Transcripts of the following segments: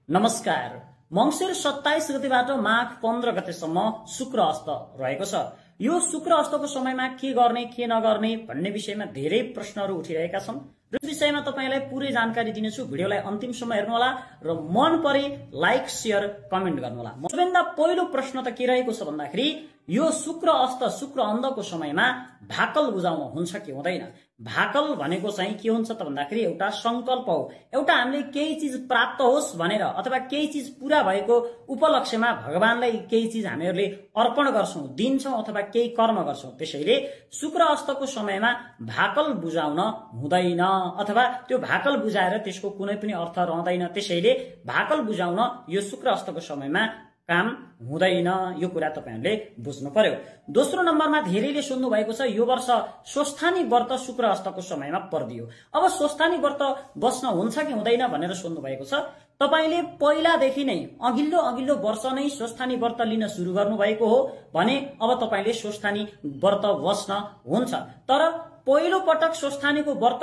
नमस्कार। मंसिर 27 गतेबाट माघ 15 गतेसम्म शुक्र अस्त रहेको छ। यो शुक्र अस्तको समयमा के गर्ने के नगर्ने भन्ने विषयमा धेरै प्रश्नहरू उठिरहेका छन् र यस विषयमा तपाईलाई पूरै जानकारी दिनेछु। भिडियोलाई अन्तिमसम्म हेर्नुहोला र मन परे लाइक शेयर कमेन्ट गर्नुहोला। सबैभन्दा पहिलो प्रश्न त के रहेको छ भन्दाखेरि यो शुक्र अस्त शुक्र अन्धको समयमा भाकल बुझाउन हुन्छ कि हुँदैन। भाकल भनेको चाहिँ के हुन्छ त भन्दाखेरि एउटा संकल्प हो। एउटा हामीले केही चीज प्राप्त होस् भनेर अथवा केही चीज पूरा भएको उपलक्ष्यमा भगवानलाई केही चीज हामीहरूले अर्पण गर्छौं, दिन्छौं अथवा केही कर्म गर्छौं। त्यसैले शुक्र अस्तको समयमा भाकल बुझाउन हुँदैन अथवा त्यो भाकल बुझाएर त्यसको कुनै पनि अर्थ रहँदैन। त्यसैले भाकल बुझाउन यो शुक्र अस्तको समयमा काम हुँदैन, यो कुरा तपाईहरुले बुझ्नु पर्यो। दोस्रो नम्बरमा धेरैले सोध्नु भएको छ यो वर्ष स्वस्थानी व्रत शुक्र अस्तको समयमा पर्दियो। अब स्वस्थानी व्रत बस्न हुन्छ कि हुँदैन भनेर सोध्नु भएको छ। तपाईले पहिलादेखि नै अघिल्लो वर्ष नै स्वस्थानी व्रत लिन सुरु गर्नु भएको हो भने अब तपाईले स्वस्थानी व्रत बस्न हुन्छ। तर पहिलो पटक स्वस्थानीको व्रत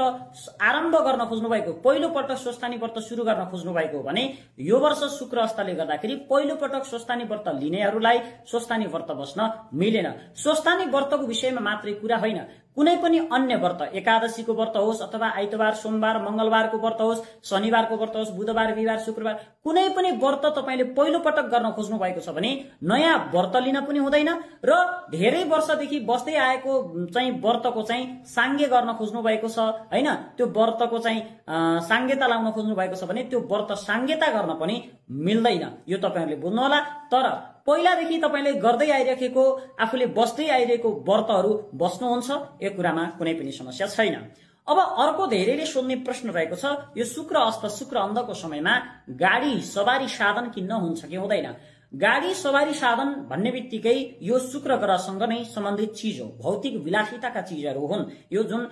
आरम्भ गर्न खोज्नु भएको, पहिलो पटक स्वस्थानी व्रत सुरु गर्न खोज्नु भएको भने यो वर्ष शुक्र अस्तले गर्दाखेरि पहिलो पटक स्वस्थानी व्रत लिनेहरूलाई स्वस्थानी व्रत बस्न मिलेन। स्वस्थानी व्रतको विषयमा मात्रै कुरा होइन, कुनै पनि अन्य व्रत, एकादशीको व्रत होस् अथवा आइतबार सोमबार मंगलबारको व्रत होस्, शनिबारको व्रत होस्, बुधबार बिहीबार शुक्रबार, कुनै पनि व्रत तपाईले पहिलो पटक गर्न खोज्नु भएको छ भने नयाँ व्रत लिन पनि हुँदैन र धेरै वर्षदेखि बस्दै आएको चाहिँ व्रतको चाहिँ साङ्गे गर्न खोज्नु भएको छ हैन, त्यो व्रतको चाहिँ साङ्गेता लाउन खोज्नु भएको छ भने त्यो व्रत साङ्गेता गर्न पनि मिल्दैन। यो तपाईहरुले बुझ्नु होला। तर पहिलादेखि तपाईले गर्दै आइरहेको आफूले बस्दै आइरहेको व्रतहरू बस्नुहुन्छ, यो कुरामा कुनै पनि समस्या छैन। अब अर्को धेरैले सोध्ने प्रश्न रहेको छ यो शुक्र अस्त शुक्र अन्धको समयमा गाडी सवारी साधन किन्न हुन्छ कि हुँदैन। गाडी सवारी साधन भन्ने बित्तिकै यो शुक्र ग्रहसँग नै सम्बन्धित चीज हो, भौतिक विलासिताका चीजहरू हुन् यो जुन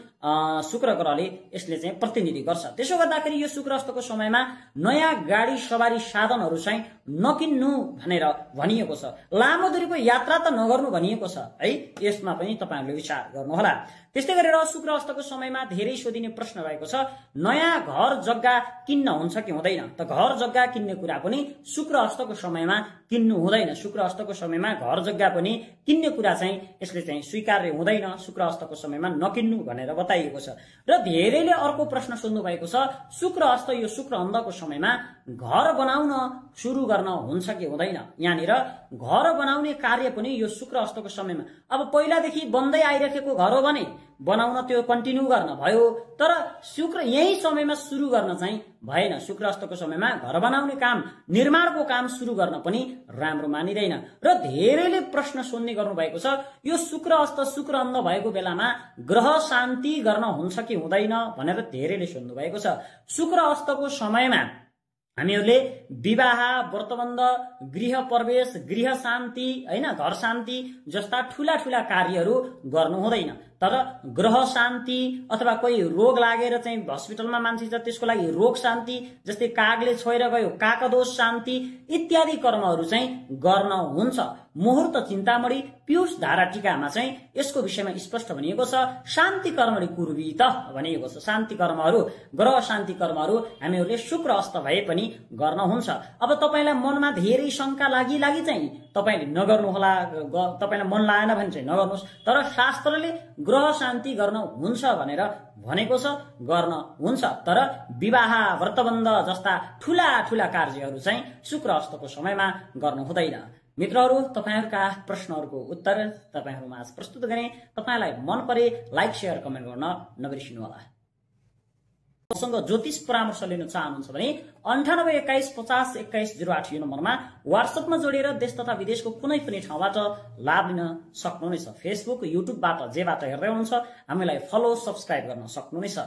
शुक्र ग्रहले यसले चाहिँ प्रतिनिधि गर्छ। त्यसो गर्दाखेरि यो शुक्र अस्तको समयमा नयाँ गाडी सवारी साधनहरू चाहिँ नकिन्नु भनेर भनिएको छ। लामो दूरीको यात्रा त नगर्नु भनिएको छ है, यसमा पनि तपाईहरुले विचार गर्नुहोला। त्यस्तै गरेर शुक्र अस्तको समयमा धेरै सोधिने प्रश्न रहेको छ नयाँ घर जग्गा किन्न हुन्छ कि हुँदैन। त घर जग्गा किन्ने कुरा पनि शुक्र अस्तको समयमा किन्नु हुँदैन। शुक्र अस्तको समयमा घर जग्गा पनि किन्ने कुरा चाहिँ यसले चाहिँ स्वीकार्य हुँदैन, शुक्र अस्तको समयमा नकिन्नु भनेर बताइएको छ। र धेरैले अर्को प्रश्न सोध्नु भएको छ शुक्र अस्त यो शुक्र अन्धको समयमा घर बनाउन सुरु गर्न हुन्छ कि हुँदैन। यहाँनिर घर बनाउने कार्य पनि यो शुक्र अस्तको समयमा, अब पहिलादेखि बन्दै आइरहेको घर हो भने बनाउन त्यो कन्टिन्यू गर्न भयो, तर शुक्र यही समयमा सुरु गर्न चाहिँ भएन। शुक्र अस्तको समयमा घर बनाउने काम, निर्माणको काम सुरु गर्न पनि राम्रो मानिदैन। र धेरैले प्रश्न सोध्ने गर्नु भएको छ यो शुक्र अस्त शुक्र अन्ध भएको बेलामा ग्रह शान्ति गर्न हुन्छ कि हुँदैन भनेर धेरैले सोध्नु भएको छ। शुक्र अस्तको समयमा हामीहरूले विवाह, व्रतबन्ध, गृह प्रवेश, गृह शान्ति हैन, घर शान्ति जस्ता ठूला ठूला कार्यहरू गर्नु हुँदैन। तर ग्रह शान्ति अथवा कोही रोग लागेर चाहिँ हस्पिटलमा मान्छे छ त्यसको लागि रोग शान्ति, जस्तै कागले छोएर गयो काकदोष शान्ति इत्यादि कर्महरू चाहिँ गर्न हुन्छ। मुहूर्त चिन्तामणि पीयूष धारा टीकामा चाहिँ यसको विषयमा स्पष्ट भनिएको छ शान्ति कर्मणि कुर्वीत भनिएको छ। शान्ति कर्महरू, ग्रह शान्ति कर्महरू हामीहरूले शुक्र अस्त भए पनि गर्न हुन्छ। अब तपाईलाई मनमा धेरै शंका लागि चाहिँ तपाईले नगर्नुहोला, तपाईलाई मन लागेन भने चाहिँ नगर्नुहोस्। तर शास्त्रले ग्रह शान्ति गर्न हुन्छ भनेर भनेको छ, गर्न हुन्छ। तर विवाह, व्रतबन्ध जस्ता ठूला ठूला कार्यहरू चाहिँ शुक्र अस्तको समयमा गर्नु हुँदैन। मित्रहरू, तपाईहरुका प्रश्नहरूको उत्तर तपाईहरुमा आज प्रस्तुत गरे। तपाईलाई मन परे लाइक शेयर कमेन्ट गर्न नबिर्सिनुहोला। सँग ज्योतिष परामर्श लिन चाहनुहुन्छ भने 9821502108 यो नम्बरमा व्हाट्सएपमा जोडेर देश तथा विदेशको कुनै पनि ठाउँबाट लाभ लिन सक्नुहुनेछ। फेसबुक, युट्युबबाट जेबाट हेर्दै हुनुहुन्छ हामीलाई फलो, सब्स्क्राइब गर्न सक्नुहुनेछ।